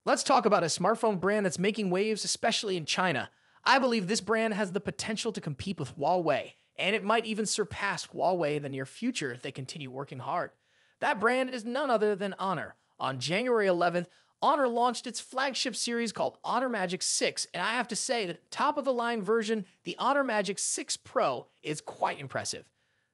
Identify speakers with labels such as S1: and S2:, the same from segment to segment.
S1: Let's talk about a smartphone brand that's making waves, especially in China. I believe this brand has the potential to compete with Huawei, and it might even surpass Huawei in the near future if they continue working hard. That brand is none other than Honor. On January 11th, Honor launched its flagship series called Honor Magic 6, and I have to say that top of the line version, the Honor Magic 6 Pro, is quite impressive.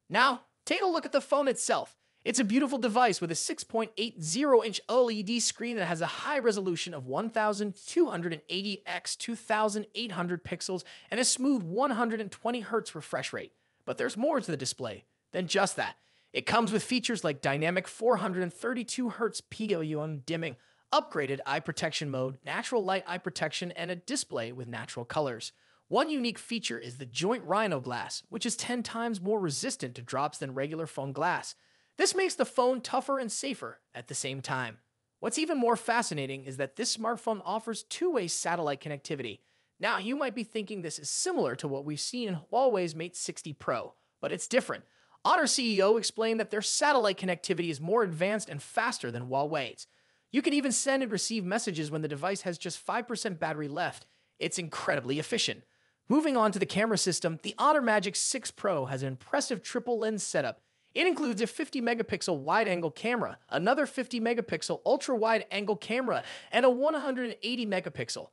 S1: Now, take a look at the phone itself. It's a beautiful device with a 6.80-inch OLED screen that has a high resolution of 1280 x 2800 pixels and a smooth 120 Hz refresh rate. But there's more to the display than just that. It comes with features like dynamic 432 Hz PWM dimming, upgraded eye protection mode, natural light eye protection, and a display with natural colors. One unique feature is the joint rhino glass, which is 10 times more resistant to drops than regular phone glass. This makes the phone tougher and safer at the same time. What's even more fascinating is that this smartphone offers two-way satellite connectivity. Now, you might be thinking this is similar to what we've seen in Huawei's Mate 60 Pro, but it's different. Honor CEO explained that their satellite connectivity is more advanced and faster than Huawei's. You can even send and receive messages when the device has just 5% battery left. It's incredibly efficient. Moving on to the camera system, the Honor Magic 6 Pro has an impressive triple lens setup. It includes a 50-megapixel wide-angle camera, another 50-megapixel ultra-wide-angle camera, and a 180-megapixel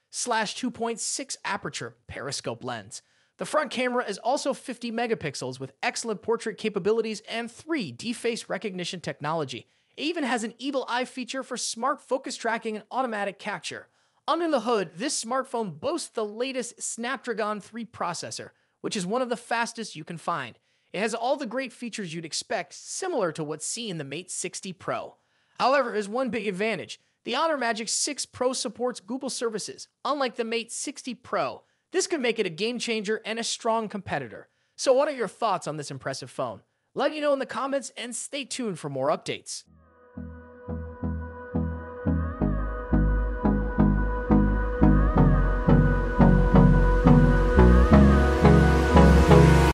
S1: /2.6 aperture periscope lens. The front camera is also 50 megapixels with excellent portrait capabilities and 3D face recognition technology. It even has an evil eye feature for smart focus tracking and automatic capture. Under the hood, this smartphone boasts the latest Snapdragon 3 processor, which is one of the fastest you can find. It has all the great features you'd expect, similar to what's seen in the Mate 60 Pro. However, there's one big advantage. The Honor Magic 6 Pro supports Google services, unlike the Mate 60 Pro. This could make it a game changer and a strong competitor. So what are your thoughts on this impressive phone? Let me know in the comments and stay tuned for more updates.